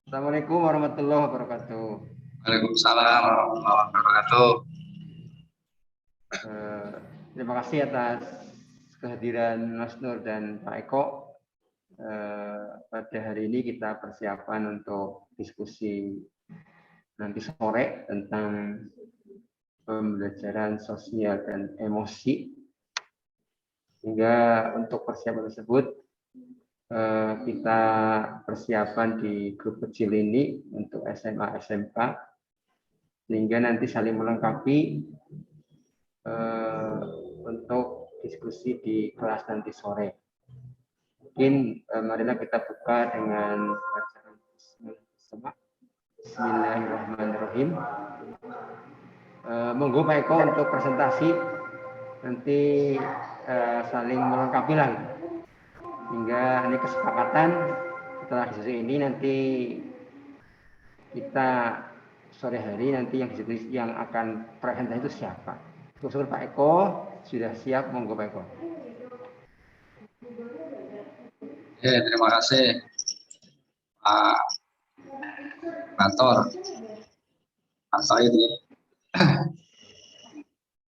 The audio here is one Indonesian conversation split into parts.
Assalamualaikum warahmatullahi wabarakatuh. Waalaikumsalam warahmatullahi wabarakatuh. Terima kasih atas kehadiran Mas Nur dan Pak Eko. Pada hari ini kita persiapan untuk diskusi nanti sore tentang pembelajaran sosial dan emosi. Hingga untuk persiapan tersebut kita persiapan di grup kecil ini untuk SMA SMK sehingga nanti saling melengkapi untuk diskusi di kelas nanti sore. Mungkin marilah kita buka dengan bacaan Bismillahirrahmanirrahim. Monggo Pak Eko untuk presentasi nanti saling melengkapi lagi. Hingga ini kesepakatan setelah diskusi ini nanti kita sore hari nanti yang akan presentasi itu siapa? Syukur Pak Eko sudah siap, monggo Pak Eko. Terima kasih Pak Kantor atau ini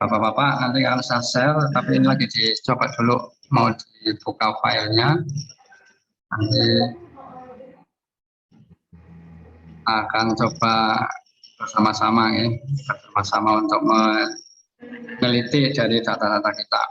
Bapak-bapak nanti akan saya share, tapi ini lagi dicoba dulu mau dibuka filenya. Nanti akan coba bersama-sama ya, bersama-sama untuk meneliti dari data-data kita.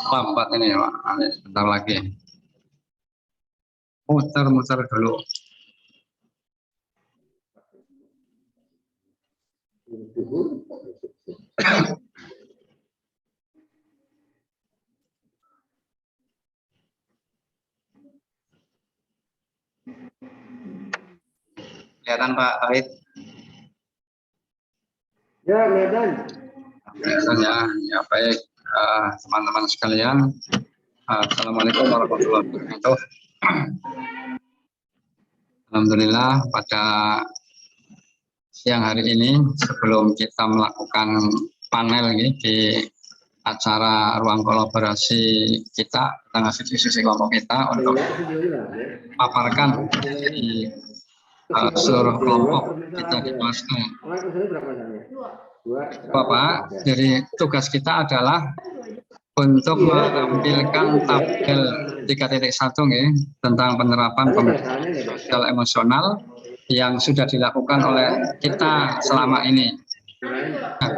Lambat ini ya Pak, sebentar lagi. Muter-muter dulu. Kelihatan Pak Ait? Ya, kelihatan. Kelihatan ya, ya baik. Teman-teman sekalian, Assalamualaikum warahmatullahi wabarakatuh. Alhamdulillah pada siang hari ini sebelum kita melakukan panel ini di acara ruang kolaborasi kita tentang hasil diskusi kelompok kita untuk paparkan di seluruh kelompok kita di kelas Bapak, jadi tugas kita adalah untuk menampilkan tabel 3.1 ya, tentang penerapan pembelajaran sosial emosional yang sudah dilakukan oleh kita selama ini. Nah,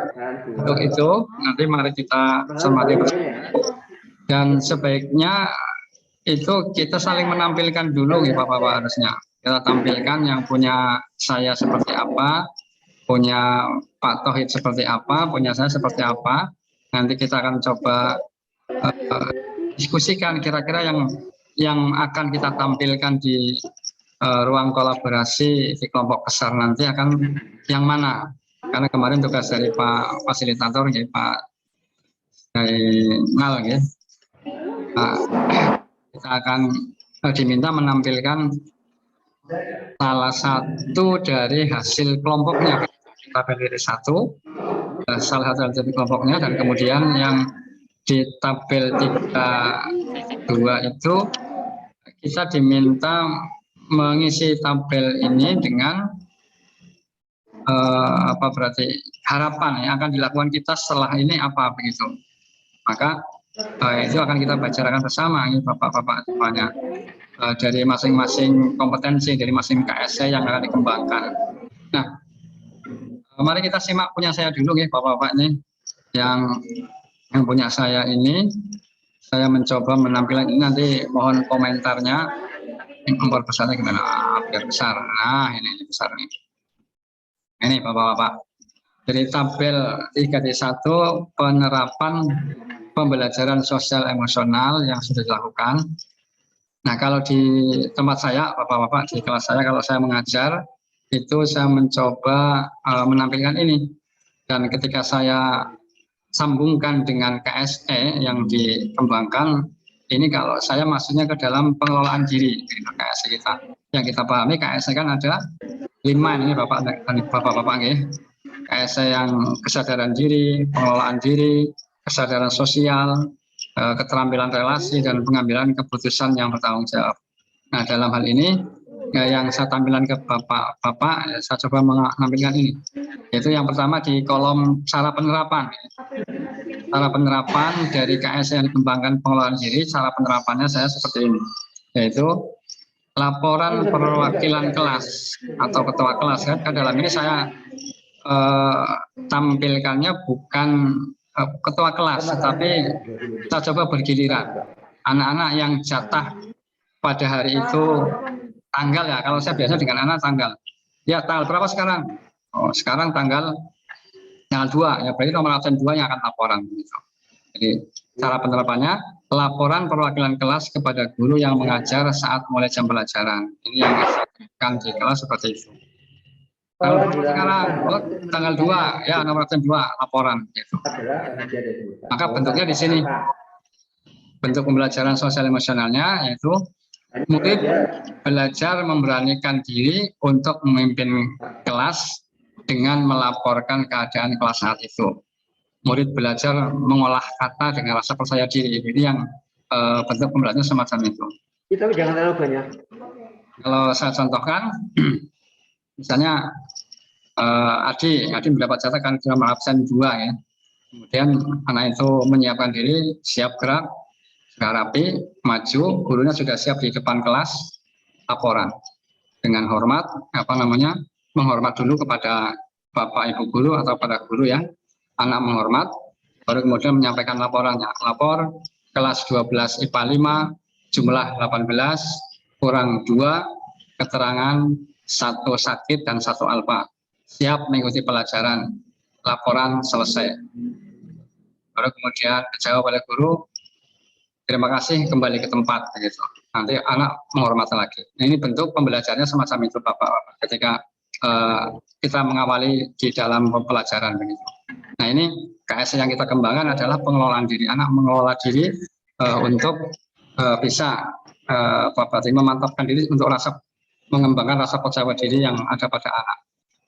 untuk itu nanti mari kita cermati bersama. Dan sebaiknya itu kita saling menampilkan dulu ya Bapak-bapak harusnya. Kita tampilkan yang punya saya seperti apa, punya Pak Tohid seperti apa, punya saya seperti apa. Nanti kita akan coba diskusikan kira-kira yang akan kita tampilkan di ruang kolaborasi di kelompok besar nanti akan yang mana. Karena kemarin tugas dari Pak Fasilitator, ya, Pak Ngal, ya. Kita akan diminta menampilkan salah satu dari hasil kelompoknya. Kita pilih satu, salah satu dari kelompoknya, dan kemudian yang di tabel 3.2 itu kita diminta mengisi tabel ini dengan apa berarti harapan yang akan dilakukan kita setelah ini apa begitu. Maka itu akan kita bicarakan bersama ini Bapak-bapak semuanya dari masing-masing kompetensi dari masing KSC yang akan dikembangkan. Nah, mari kita simak punya saya dulu ya Bapak-bapak nih yang punya saya ini. Saya mencoba menampilkan ini, nanti mohon komentarnya. Nomor besarnya gimana? Biar besar. Nah, ini besar nih. Ini Bapak-bapak. Jadi tabel 3.1 penerapan pembelajaran sosial emosional yang sudah dilakukan. Nah, kalau di tempat saya, Bapak-bapak, di kelas saya, kalau saya mengajar, itu saya mencoba menampilkan ini. Dan ketika saya sambungkan dengan KSE yang dikembangkan, ini kalau saya masuknya ke dalam pengelolaan diri KSE kita. Yang kita pahami KSE kan ada 5 ini Bapak-Bapak ya. KSE yang kesadaran diri, pengelolaan diri, kesadaran sosial, keterampilan relasi, dan pengambilan keputusan yang bertanggung jawab. Nah, dalam hal ini yang saya tampilkan ke Bapak, saya coba menampilkan ini. Yaitu yang pertama di kolom cara penerapan. Cara penerapan dari KS yang dikembangkan pengelolaan diri, cara penerapannya saya seperti ini. Yaitu laporan perwakilan kelas atau ketua kelas. Kan dalam ini saya tampilkannya bukan ketua kelas, tetapi kita coba bergiliran. Anak-anak yang jatah pada hari itu tanggal ya, kalau saya biasa dengan anak tanggal. Ya, tanggal berapa sekarang? Oh, sekarang tanggal 2, ya berarti nomor absen 2 yang akan laporan. Jadi cara penerapannya, laporan perwakilan kelas kepada guru yang mengajar saat mulai jam pelajaran. Ini yang disampaikan di kelas seperti itu. Kalau sekarang tanggal 2, ya nomor absen 2 laporan. Gitu. Maka bentuknya di sini. Bentuk pembelajaran sosial emosionalnya yaitu murid belajar memberanikan diri untuk memimpin kelas dengan melaporkan keadaan kelas saat itu. Murid belajar mengolah kata dengan rasa percaya diri. Ini yang bentuk pembelajaran semacam itu. Tapi jangan terlalu banyak. Kalau saya contohkan, misalnya Adi mendapat jatah kan nomor absen 2 ya. Kemudian anak itu menyiapkan diri, siap gerak, rapi, maju, gurunya sudah siap di depan kelas, laporan dengan hormat, menghormat dulu kepada Bapak Ibu guru atau pada guru ya, anak menghormat, baru kemudian menyampaikan laporannya. Lapor kelas 12 IPA 5, jumlah 18, kurang 2, keterangan 1 sakit dan 1 alfa. Siap mengikuti pelajaran, laporan selesai. Baru kemudian dijawab oleh guru, terima kasih, kembali ke tempat. Gitu. Nanti anak menghormati lagi. Nah, ini bentuk pembelajarannya semacam itu Bapak-Bapak. Ketika kita mengawali di dalam pelajaran. Begitu. Nah ini KS yang kita kembangkan adalah pengelolaan diri. Anak mengelola diri untuk bisa memantapkan diri untuk mengembangkan rasa percaya diri yang ada pada anak.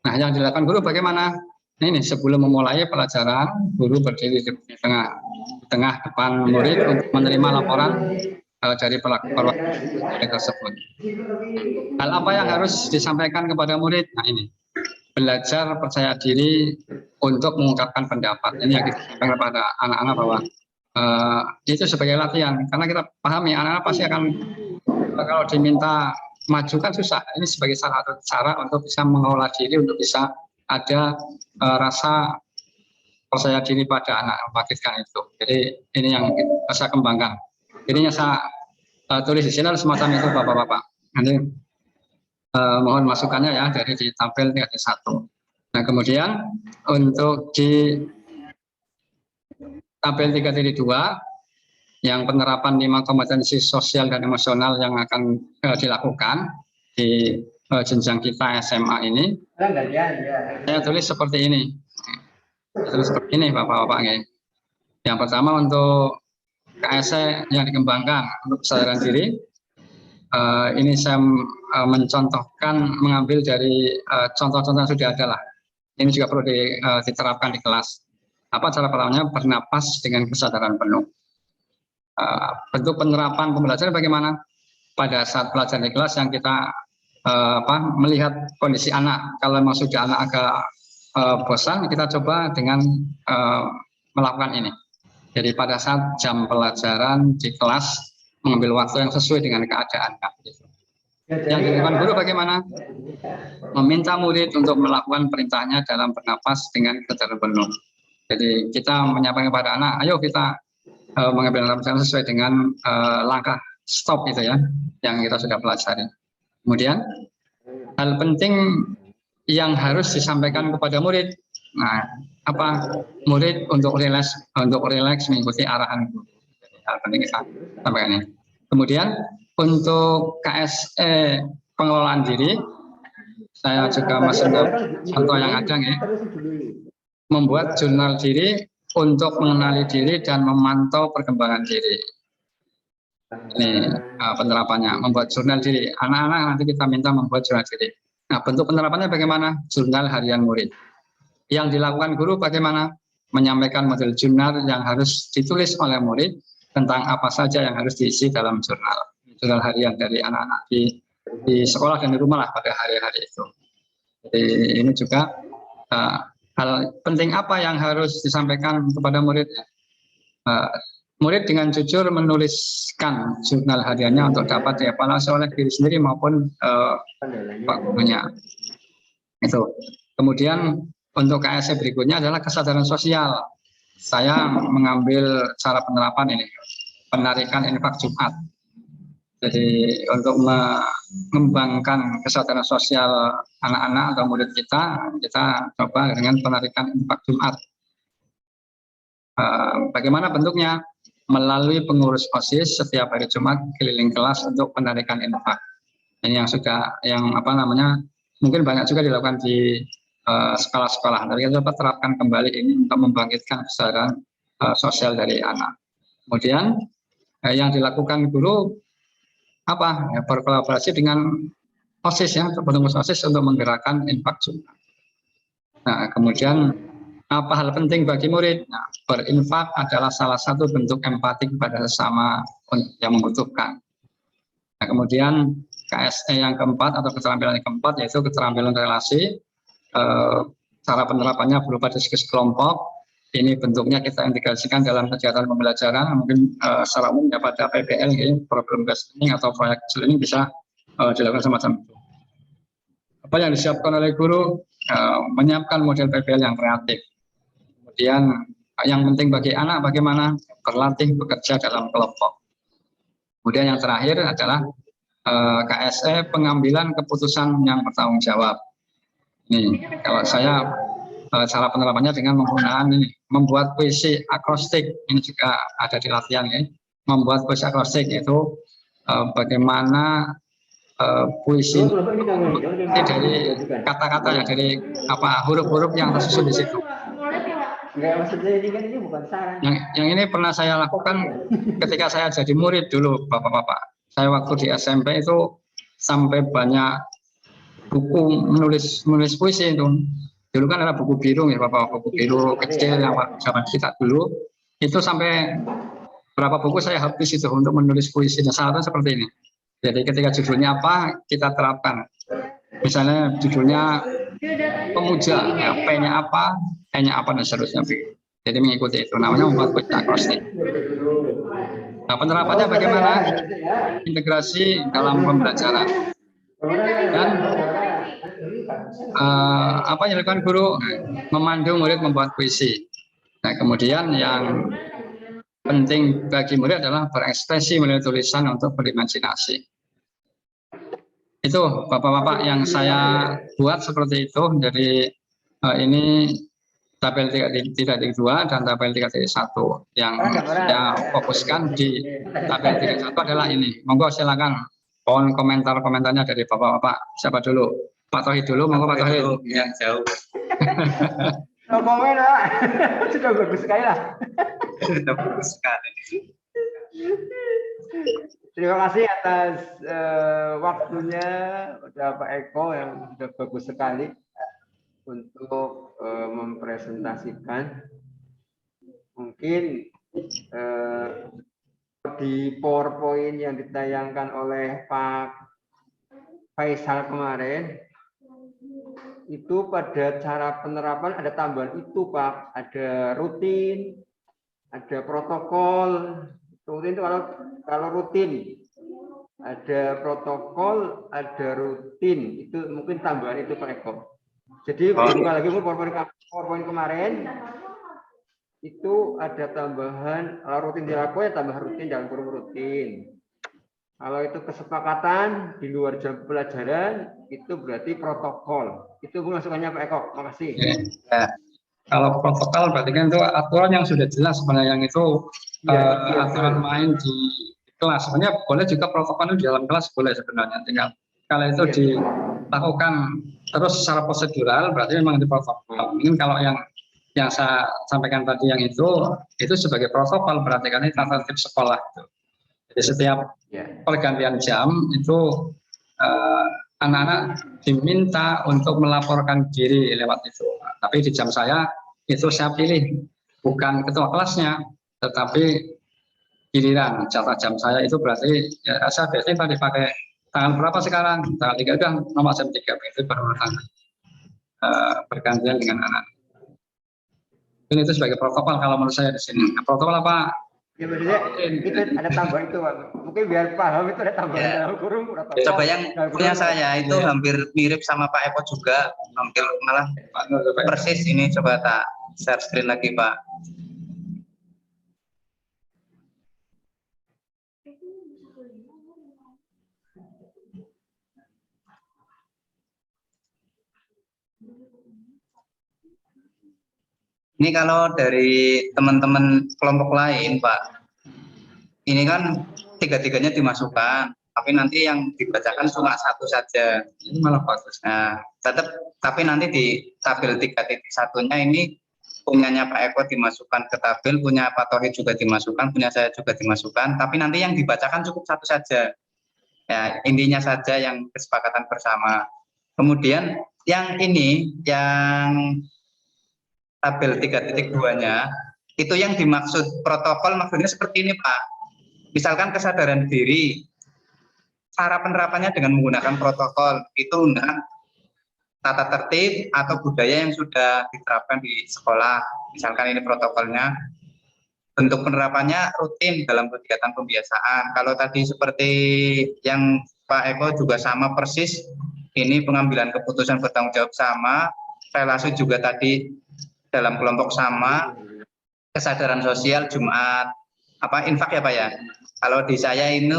Nah yang dilakukan guru bagaimana? Nah, ini sebelum memulai pelajaran, guru berdiri di tengah depan murid untuk menerima laporan dari pelaku tersebut. Hal apa yang harus disampaikan kepada murid? Nah ini, belajar percaya diri untuk mengungkapkan pendapat. Ini yang kita sampaikan kepada anak-anak bahwa itu sebagai latihan. Karena kita pahami anak-anak pasti akan kalau diminta maju kan susah. Ini sebagai salah satu cara untuk bisa mengolah diri, untuk bisa ada rasa percaya diri pada anak membangkitkan itu. Jadi ini yang saya kembangkan. Jadinya saya tulis di sini semacam itu Bapak-Bapak. Nanti mohon masukannya ya dari ditampil 3.1. Nah kemudian untuk di tabel 3.2 yang penerapan 5 kompetensi sosial dan emosional yang akan dilakukan di jenjang kita SMA ini, saya tulis seperti ini. Terus seperti ini Bapak-Bapak. Yang pertama untuk KSE yang dikembangkan untuk kesadaran diri. Ini saya mencontohkan, mengambil dari contoh-contoh yang sudah ada lah. Ini juga perlu diterapkan di kelas. Apa cara pertamanya? Bernapas dengan kesadaran penuh. Bentuk penerapan pembelajaran bagaimana? Pada saat pelajaran di kelas yang kita melihat kondisi anak. Kalau memang sudah anak agak bosan, kita coba dengan melakukan ini. Jadi pada saat jam pelajaran di kelas, mengambil waktu yang sesuai dengan keadaan. Yang dilakukan guru bagaimana? Meminta murid untuk melakukan perintahnya dalam bernapas dengan kesadaran penuh. Jadi kita menyampaikan kepada anak, ayo kita mengambil napas sesuai dengan langkah stop itu ya, yang kita sudah pelajari. Kemudian hal penting yang harus disampaikan kepada murid, nah apa? Murid untuk rileks mengikuti arahan guru. Hal penting kita sampaikan ini. Kemudian untuk KSE pengelolaan diri, saya juga masuk ke contoh yang ada ya. membuat jurnal diri untuk mengenali diri dan memantau perkembangan diri. Ini penerapannya, membuat jurnal diri. Anak-anak nanti kita minta membuat jurnal diri. Nah, bentuk penerapannya bagaimana? Jurnal harian murid. Yang dilakukan guru bagaimana? Menyampaikan model jurnal yang harus ditulis oleh murid tentang apa saja yang harus diisi dalam jurnal harian dari anak-anak di sekolah dan di rumah lah pada hari-hari itu. Jadi ini juga hal penting apa yang harus disampaikan kepada murid. Murid dengan jujur menuliskan jurnal hariannya untuk dapat dievaluasi oleh diri sendiri maupun Pak gurunya. Itu. Kemudian untuk KSE berikutnya adalah kesadaran sosial. Saya mengambil cara penerapan ini, penarikan infak Jumat. Jadi untuk mengembangkan kesadaran sosial anak-anak atau murid kita coba dengan penarikan infak Jumat. Bagaimana bentuknya? Melalui pengurus OSIS setiap hari Jumat keliling kelas untuk penarikan infak. Ini yang mungkin banyak juga dilakukan di sekolah-sekolah. Tapi kita coba terapkan kembali ini untuk membangkitkan kesadaran sosial dari anak. Kemudian yang dilakukan guru berkolaborasi dengan OSIS pengurus OSIS untuk menggerakkan infak Jumat. Nah, kemudian apa hal penting bagi murid? Nah, berinfak adalah salah satu bentuk empati kepada sesama yang membutuhkan. Nah, kemudian KSE yang keempat atau keterampilan yang keempat yaitu keterampilan relasi. Cara penerapannya berupa diskusi kelompok. Ini bentuknya kita integrasikan dalam kegiatan pembelajaran. Mungkin secara umum pada PBL, problem based learning atau proyek learning bisa dilakukan semacam itu. Apa yang disiapkan oleh guru? Menyiapkan model PBL yang kreatif. Kemudian yang penting bagi anak bagaimana berlatih bekerja dalam kelompok. Kemudian yang terakhir adalah KSE pengambilan keputusan yang bertanggung jawab. Nih, kalau saya cara penerapannya dengan menggunakan ini, membuat puisi akrostik. Ini juga ada di latihan ya. Membuat puisi akrostik itu bagaimana puisi dari kata-kata dari huruf-huruf yang tersusun di situ. Yang ini pernah saya lakukan ketika saya jadi murid dulu, Bapak-bapak. Saya waktu di SMP itu sampai banyak buku menulis puisi itu. Dulu kan ada buku biru ya Bapak, buku biru kecil yang zaman kita dulu. Itu sampai berapa buku saya habis itu untuk menulis puisi. Dan salah satu seperti ini. Jadi ketika judulnya apa, kita terapkan. Misalnya judulnya pemuja, ya, P-nya apa, E-nya apa, dan seterusnya. Jadi mengikuti itu, namanya membuat puisi akrostik. Nah, penerapannya bagaimana? Integrasi dalam pembelajaran. Dan apa yang dilakukan guru? Memandu murid membuat puisi. Nah, kemudian yang penting bagi murid adalah berekspresi melalui tulisan untuk berimajinasi. Itu Bapak-bapak yang saya buat seperti itu. Jadi ini tabel 3.2 dan tabel 3.1. Yang saya fokuskan di tabel 3.1 adalah ini. Monggo silakan mohon komentarnya dari Bapak-bapak. Siapa dulu? Pak Tohid dulu, monggo Pak Tohid. Yang jauh. Komen Pak. Sudah bagus sekali lah. Sudah bagus sekali. Terima kasih atas waktunya Pak Eko yang sudah bagus sekali untuk mempresentasikan. Mungkin di PowerPoint yang ditayangkan oleh Pak Faisal kemarin, itu pada cara penerapan ada tambahan itu Pak, ada rutin, ada protokol. Rutin itu kalau rutin ada protokol, ada rutin, itu mungkin tambahan itu Pak Eko. Jadi bukan lagi PowerPoint kemarin itu ada tambahan, kalau rutin dilakukan ya tambah rutin dalam kurung rutin. Kalau itu kesepakatan di luar jam pelajaran itu berarti protokol. Itu masukannya Pak Eko. Makasih. Ya. Kalau protokol berarti kan itu aturan yang sudah jelas sebenarnya, yang itu aturan main di kelas. Sebenarnya boleh juga protokol di dalam kelas boleh sebenarnya. Tinggal kalau itu dilakukan terus secara prosedural berarti memang di protokol. Mungkin kalau yang yang saya sampaikan tadi yang itu sebagai protokol, berarti kan ini tata tertib sekolah itu. Jadi setiap pergantian jam itu anak-anak diminta untuk melaporkan diri lewat itu. Tapi di jam saya itu saya pilih bukan ketua kelasnya, tetapi giliran jatah jam saya itu berarti ya, saya biasanya tadi pakai tanggal berapa sekarang, tanggal 3 kan nomor jam 3 itu berurutan bergantian dengan anak. Ini itu sebagai protokol kalau menurut saya di sini. Nah, protokol apa? Ya maksudnya itu ada tambahan itu Pak. Mungkin biar paham itu ada tambahan dalam kurung protokol. Coba yang punya saya itu hampir mirip sama Pak Eko juga, hampir malah persis ini. Coba tak share screen lagi Pak. Ini kalau dari teman-teman kelompok lain, Pak, ini kan tiga-tiganya dimasukkan, tapi nanti yang dibacakan cuma satu saja. Ini malah bagus. Nah, tapi nanti di tabel 3.1-nya ini punyanya Pak Eko dimasukkan ke tabel, punya Pak Tohid juga dimasukkan, punya saya juga dimasukkan, tapi nanti yang dibacakan cukup satu saja. Ya, intinya saja yang kesepakatan bersama. Kemudian yang ini, yang tabel 3.2-nya itu yang dimaksud protokol maksudnya seperti ini Pak. Misalkan kesadaran diri, cara penerapannya dengan menggunakan protokol itu menggunakan tata tertib atau budaya yang sudah diterapkan di sekolah. Misalkan ini protokolnya, bentuk penerapannya rutin dalam kegiatan pembiasaan. Kalau tadi seperti yang Pak Eko juga sama persis, ini pengambilan keputusan bertanggung jawab sama, relasi juga tadi dalam kelompok sama, kesadaran sosial Jumat, infak ya Pak ya. Kalau di saya ini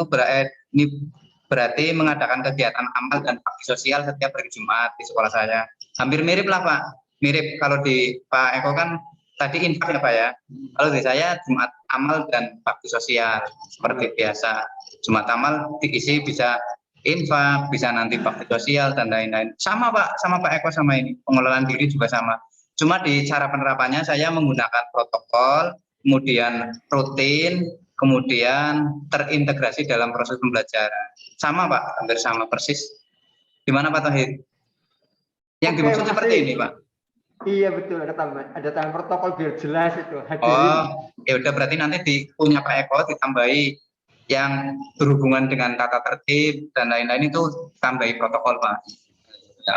berarti mengadakan kegiatan amal dan bakti sosial setiap hari Jumat di sekolah saya. Hampir mirip lah Pak, mirip. Kalau di Pak Eko kan tadi infak ya Pak ya. Kalau di saya Jumat amal dan bakti sosial seperti biasa. Jumat amal diisi bisa infak, bisa nanti bakti sosial dan lain-lain. Sama Pak, sama Pak Eko sama ini. Pengelolaan diri juga sama. Cuma di cara penerapannya saya menggunakan protokol, kemudian rutin, kemudian terintegrasi dalam proses pembelajaran. Sama Pak, hampir sama persis. Gimana Pak Tohid? Yang dimaksud seperti ini Pak? Iya betul, ada tambahan protokol biar jelas itu. Hadirin. Oh, ya udah berarti nanti punya Pak Eko ditambahi yang berhubungan dengan tata tertib dan lain-lain itu tambahi protokol Pak.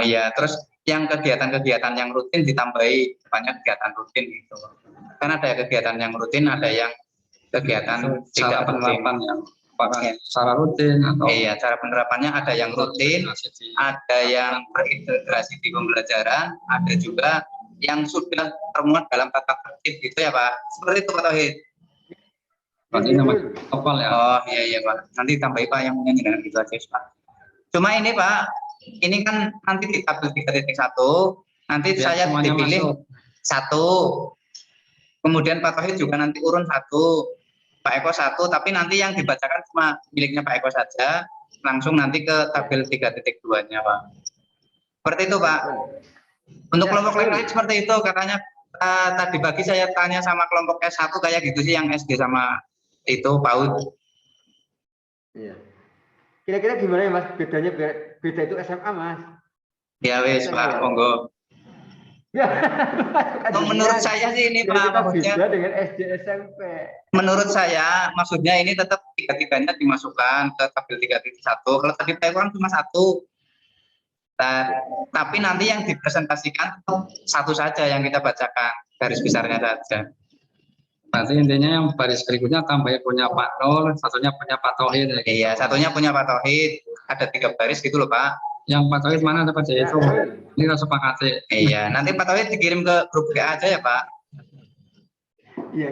Iya, terus yang kegiatan-kegiatan yang rutin ditambahi banyak kegiatan rutin gitu. Karena ada kegiatan yang rutin, ada yang kegiatan tidak penerapan yang apakah secara rutin atau iya, cara penerapannya ada yang rutin, ada yang terintegrasi di pembelajaran, ada juga yang sudah termuat dalam tata tertib gitu ya Pak. Seperti itu Pak Tohid. berarti namanya protokol ya. Oh iya Pak, nanti tambahi Pak yang punya dengan itu aja Pak. Cuma ini Pak, ini kan nanti di tabel 3.1 nanti ya, saya dipilih satu, kemudian Pak Tohid juga nanti urun satu, Pak Eko satu, tapi nanti yang dibacakan cuma miliknya Pak Eko saja, langsung nanti ke tabel 3.2-nya Pak. Seperti itu Pak. Untuk kelompok lain seperti itu, katanya tadi pagi saya tanya sama kelompok S1 kayak gitu sih, yang SD sama itu PAUD. Iya. Kira-kira gimana ya Mas bedanya, beda itu SMA Mas? Ya wes Pak, monggo. Ya. Menurut saya sih ini Pak, maksudnya beda dengan SD SMP. Menurut saya maksudnya ini tetap tiga-tiganya dimasukkan ke tabel 3.1. Kalau tadi Pak kan cuma satu. Tapi nanti yang dipresentasikan satu saja yang kita bacakan, garis besarnya saja. Berarti intinya yang baris berikutnya tambahnya punya Pak Nur, satunya punya Pak Tohid. Iya, satunya punya Pak Tohid. Ada 3 baris gitu loh Pak. Yang Pak Tohid mana dapat ya, itu? Ini kita sepakati. Iya, nanti Pak Tohid dikirim ke grup WA aja ya Pak. Iya.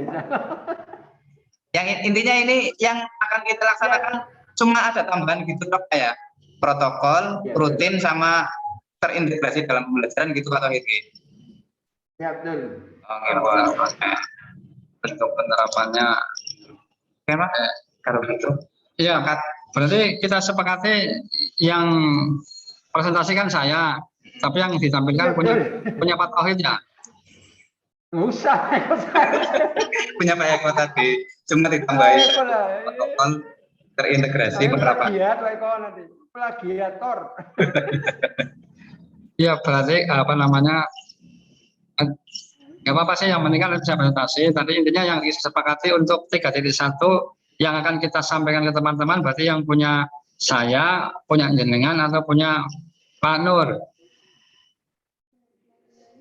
Yang intinya ini yang akan kita laksanakan cuma ada tambahan gitu Dok ya. Protokol, rutin sama terintegrasi dalam pembelajaran gitu Pak Tohid. Ya betul. Oke, bentuk penerapannya kalau gitu iya berarti kita sepakati yang presentasikan saya, tapi yang ditampilkan punya Pak Tohid ya. Nggak usah. Punya Pak Eko tadi, cuma ditambahin Eko lah. protokol terintegrasi Saya penerapan. plagiat, Pak Eko nanti. Plagiator. Ya berarti apa namanya, nggak apa-apa sih, yang penting kan bisa presentasi. Tadi intinya yang disepakati untuk 3.1 yang akan kita sampaikan ke teman-teman, berarti yang punya saya, punya jenengan, atau punya Pak Nur.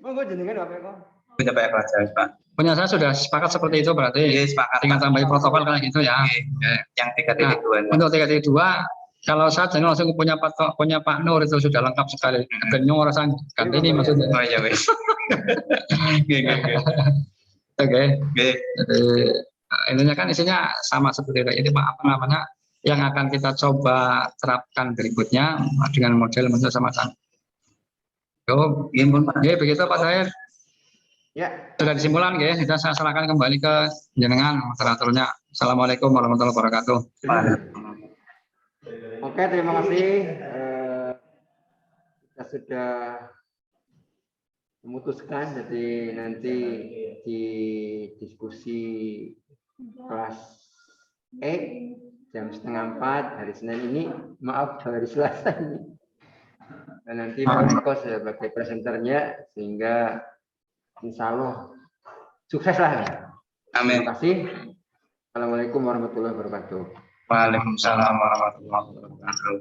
Monggo jenengan Pak Eko. Punya Pak Eko aja, Pak. Punya saya sudah sepakat seperti itu, berarti Iya, sepakat. tinggal tambahin protokol kayak gitu ya. Oke. Yang Nah, 3.2. untuk 3.2, kalau saya jangan langsung punya Pak Nur itu sudah lengkap sekali. Genyong rasanya ganti ini maksudnya. Oh iya, wes. Oke. Oke. Jadi intinya kan isinya sama seperti itu. Ini apa namanya yang akan kita coba terapkan berikutnya dengan model sama-sama. Yo, begitu Pak Zahir. Ya. Sudah disimpulan, kita saya serahkan kembali ke jenengan moderatornya. Assalamualaikum warahmatullahi wabarakatuh. Oke, terima kasih. Kita sudah memutuskan, jadi nanti di diskusi kelas E jam 3:30 hari Senin ini, maaf hari Selasa ini. Dan nanti Pak Eko sebagai presenternya, sehingga insya Allah sukses lah. Amin. Terima kasih. Assalamualaikum warahmatullahi wabarakatuh. Waalaikumsalam warahmatullahi wabarakatuh.